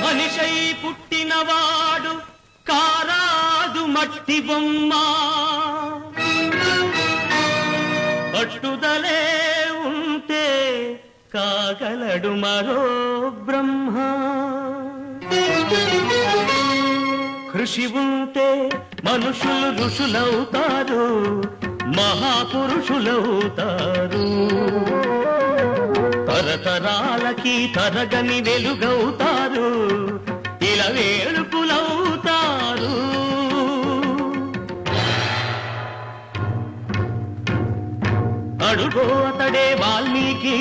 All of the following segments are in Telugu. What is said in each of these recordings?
మనిషై పుట్టినవాడు కారాదు మట్టి బొమ్మ పట్టుదలే ఉంటే కాగలడు మరో బ్రహ్మ కృషి ఉంటే మనుషులు ఋషులవుతారు మహాపురుషులవుతారు తరతరాలకి తరగని వెలుగవుతారు ఇలా వేడుకులవుతారు అడుగో అతడే వాల్మీకి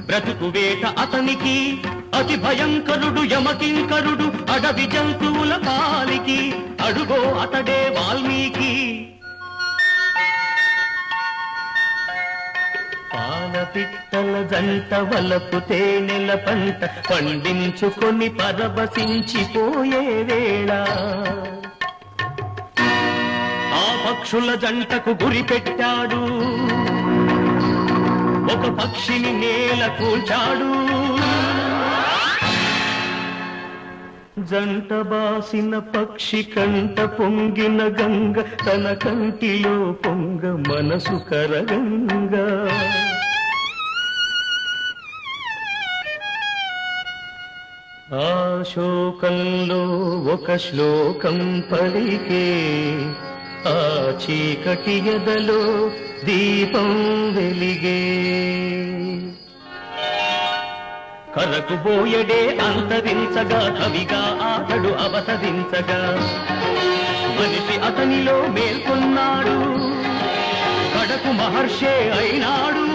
బ్రతుకు వేట అతనికి అతి భయంకరుడు యమకింకరుడు అడవి జంతువుల పాలికి అడుగో అతడే వాల్మీకి పాలపిట్టల జంట వలపు తేనెల పంట పండించుకొని పరవశించిపోయే వేళ ఆ పక్షుల జంటకు గురి పెట్టాడు ఒక పక్షిని నేల కూల్చాడు జంట బాసిన పక్షి కంట పొంగిన గంగ తన కంటిలో పొంగ మనసు కరగంగా ఆ శోకంలో ఒక శ్లోకం పలికే ఆ చీకటి ఎదలో దీపం వెలిగే కరకు బోయడే అంతరించగా కవిగా ఆతడు అవతరించగా మనిషి అతనిలో మేల్కొన్నాడు కడకు మహర్షే అయినాడు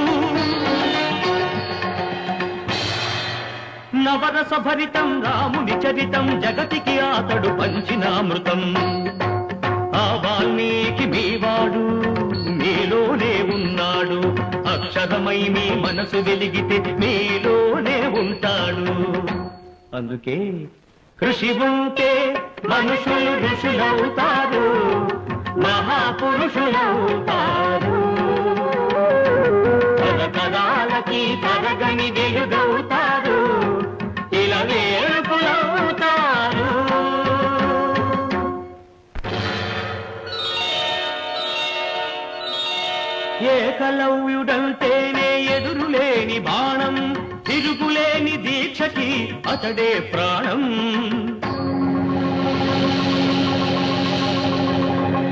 నవరస భరితం రాముని చరితం జగతికి ఆతడు పంచినామృతం ఆ వాల్మీకి మీవాడు మీలోనే ఉన్నాడు అక్షరమై మీ మనసు వెలిగితే మీలోనే ఉంటాడు అందుకే కృషి ఉంటే మనుషులు ఋషులవుతారు మహాపురుషులవుతారు తరతరాలకి తరగని వెలుగవుతారు ఇలా వేడుకులవుతారు ఏకలవ్యుడంటేనే ఎదురులేని బాణం తిరుగులేని దీక్షకి అతడే ప్రాణం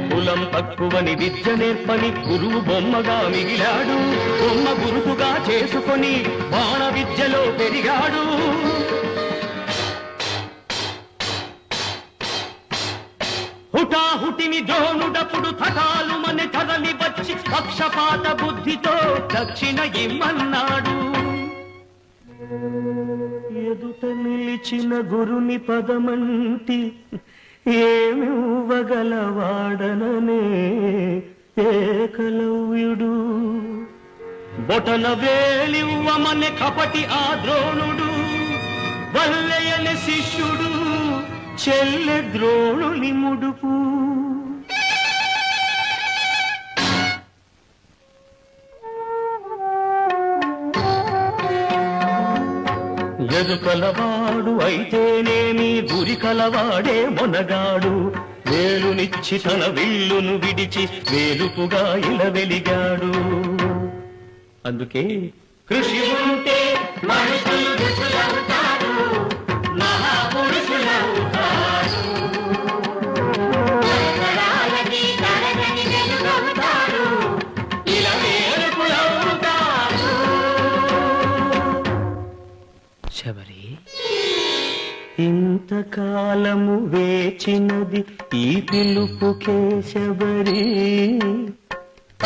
కులం తక్కువని విద్య నేర్పని గురువు బొమ్మగా మిగిలాడు బొమ్మ గురుతుగా చేసుకొని బాణ విద్యలో పెరిగాడు హుటాహుటిని ద్రోణుడప్పుడు తటాలు మన కదలి వచ్చి పక్షపాత బుద్ధితో దక్షిణ ఇమ్మన్నాడు ఎదుట నిలిచిన గురుని పదమంటి ఏమివ్వగలవాడననే ఏకలవ్యుడు బొటన వేలివ్వమనే కపటి ఆ ద్రోణుడు వల్లయని శిష్యుడు చెల్లె ద్రోణుని ముడుపు ఎదుకలవాడు అయితేనేమి గురి కలవాడే మొనగాడు వేలునిచ్చి తన విల్లును విడిచి వేలుపుగా ఇలా వెలిగాడు అందుకే కృషి ఉంటే మనుషులు ఋషులవుతారు మహాపురుషులవుతారు తరగని వెలుగవుతారు ఇలా వేడుకులవుతారు శబరి ఇంతకాలము వేచినది ఈ పిలుపుకే శబరి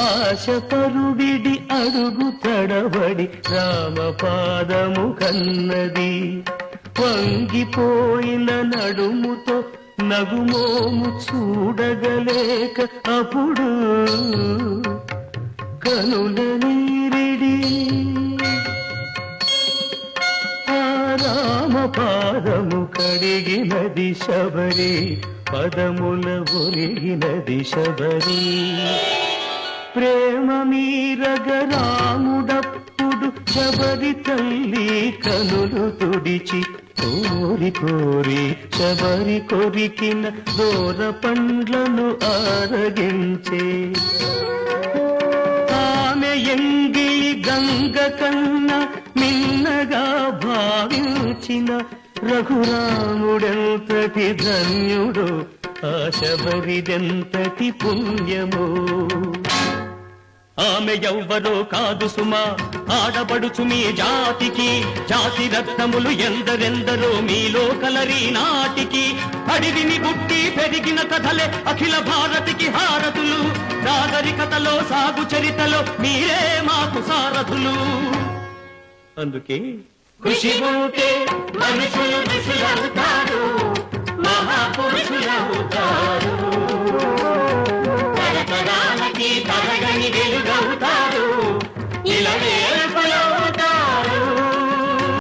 ఆశపరుడిడి అడుగు తడబడి రామపాదము కన్నది వంగిపోయిన నడుముతో నగుమోము చూడగలేక అప్పుడు కనుల నీరిడి ఆ రామపాదము కడిగినది శబరి పదముల ఒరిగినది శబరి ప్రేమ మీరగ రాముడప్పుడు శబరి తల్లి కనులు తుడిచి కోరి కోరి శబరి కొరికిన దూర పండ్లను ఆరగించే ఆమె ఎంగిలి గంగ కన్నా మిన్నగా భావించిన రఘురాముడెంతటి ధన్యుడు ఆ శబరిదెంతటి పుణ్యము ఆమె ఎవ్వరో కాదు సుమా ఆడబడుచు మీ జాతికి జాతి రత్నములు ఎందరెందరో మీలో కలరి నాటికి అడివిని బుట్టి పెరిగిన కథలే అఖిల భారతికి హారతులు నాగరికతలో సాగు చరితలో మీరే మాకు సారథులు అందుకే కృషి ఉంటే మనుషులు ఋషులవుతారు మహాపురుషులవుతారు